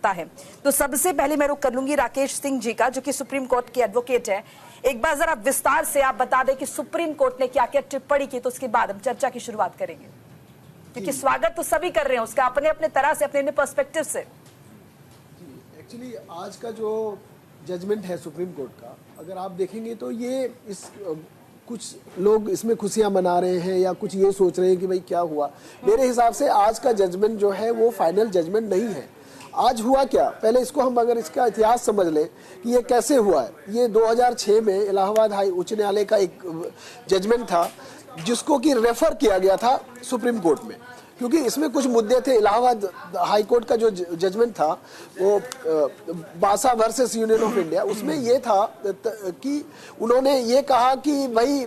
सकता है। तो सबसे पहले मैं रुख कर लूंगी राकेश सिंह जी का, जो कि सुप्रीम कोर्ट के एडवोकेट है। एक बार जरा विस्तार से आप बता दें कि सुप्रीम कोर्ट ने क्या क्या टिप्पणी की, तो उसके बाद हम चर्चा की शुरुआत करेंगे, क्योंकि स्वागत तो सभी कर रहे हैं उसका अपने अपने तरह से, अपने अपने पर्सपेक्टिव से। एक्चुअली आज का जो जजमेंट है सुप्रीम कोर्ट का, अगर आप देखेंगे तो ये कुछ लोग इसमें खुशियां मना रहे हैं या कुछ ये सोच रहे हैं कि भाई क्या हुआ। मेरे हिसाब से आज का जजमेंट जो है वो फाइनल जजमेंट नहीं है। आज हुआ क्या, पहले इसको हम अगर इसका इतिहास समझ लें कि ये कैसे हुआ है। ये 2006 में इलाहाबाद हाई उच्च न्यायालय का एक जजमेंट था जिसको कि रेफर किया गया था सुप्रीम कोर्ट में, क्योंकि इसमें कुछ मुद्दे थे। इलाहाबाद हाई कोर्ट का जो जजमेंट था वो बासा वर्सेस यूनियन ऑफ इंडिया, उसमें ये था कि उन्होंने ये कहा कि भाई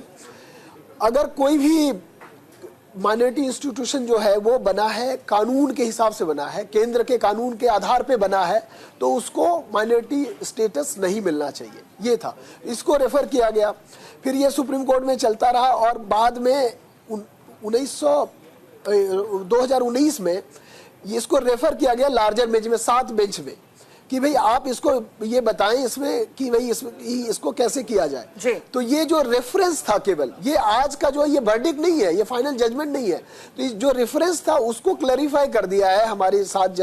अगर कोई भी माइनॉरिटी इंस्टीट्यूशन जो है वो बना है कानून के हिसाब से बना है, केंद्र के कानून के आधार पे बना है, तो उसको माइनॉरिटी स्टेटस नहीं मिलना चाहिए। ये था, इसको रेफर किया गया। फिर ये सुप्रीम कोर्ट में चलता रहा और बाद में 2019 में इसको रेफर किया गया लार्जर बेंच में, 7 बेंच में, कि भाई आप इसको ये बताएं इसमें कि भाई इसको कैसे किया जाए। तो ये जो रेफरेंस था, केवल ये आज का जो ये वर्डिक्ट नहीं है, ये फाइनल जजमेंट नहीं है। तो जो रेफरेंस था उसको क्लैरिफाई कर दिया है हमारे 7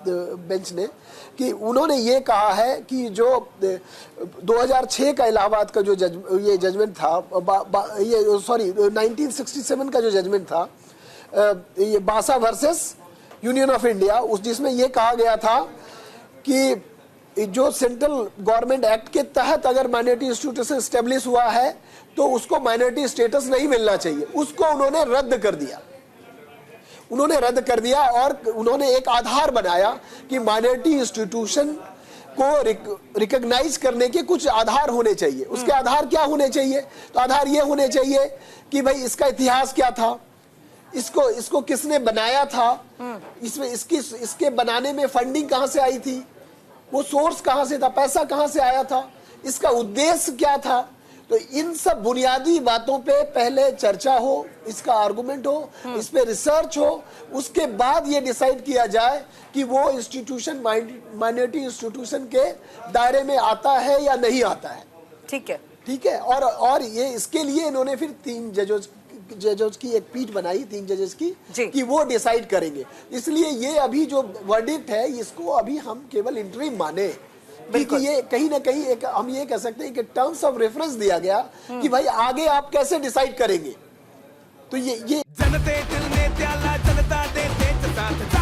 बेंच ने, कि उन्होंने ये कहा है कि जो 2006 का इलाहाबाद का जो ये जजमेंट था, 1967 का जो जजमेंट था, ये बासा वर्सेस यूनियन ऑफ इंडिया, जिसमें ये कहा गया था कि जो सेंट्रल गवर्नमेंट एक्ट के तहत अगर माइनॉरिटी इंस्टीट्यूशन स्टेब्लिश हुआ है तो उसको माइनॉरिटी स्टेटस नहीं मिलना चाहिए। उसको उन्होंने रद्द कर दिया। और उन्होंने एक आधार बनाया कि माइनॉरिटी इंस्टीट्यूशन को रिकॉग्नाइज करने के कुछ आधार होने चाहिए। उसके आधार क्या होने चाहिए? तो आधार ये होने चाहिए कि भाई इसका इतिहास क्या था, इसको किसने बनाया था, इसमें इसके बनाने में फंडिंग कहां से आई थी, वो सोर्स कहां से था, पैसा कहां से आया था, इसका उद्देश्य क्या था। तो इन सब बुनियादी बातों पे पहले चर्चा हो, इसका आर्गुमेंट हो, इस पे रिसर्च हो, उसके बाद ये डिसाइड किया जाए कि वो इंस्टीट्यूशन माइनॉरिटी इंस्टीट्यूशन के दायरे में आता है या नहीं आता है। ठीक है। और ये इसके लिए इन्होंने फिर 3 जजेस की एक पीठ बनाई, 3 जजेस की, कि वो डिसाइड करेंगे। इसलिए ये अभी जो वर्डिक्ट है इसको अभी हम केवल इंटरिम माने, क्योंकि ये कहीं ना कहीं एक हम ये कह सकते हैं कि टर्म्स ऑफ रेफरेंस दिया गया कि भाई आगे आप कैसे डिसाइड करेंगे। तो ये जनते दिल ने त्याला जनता दे साथ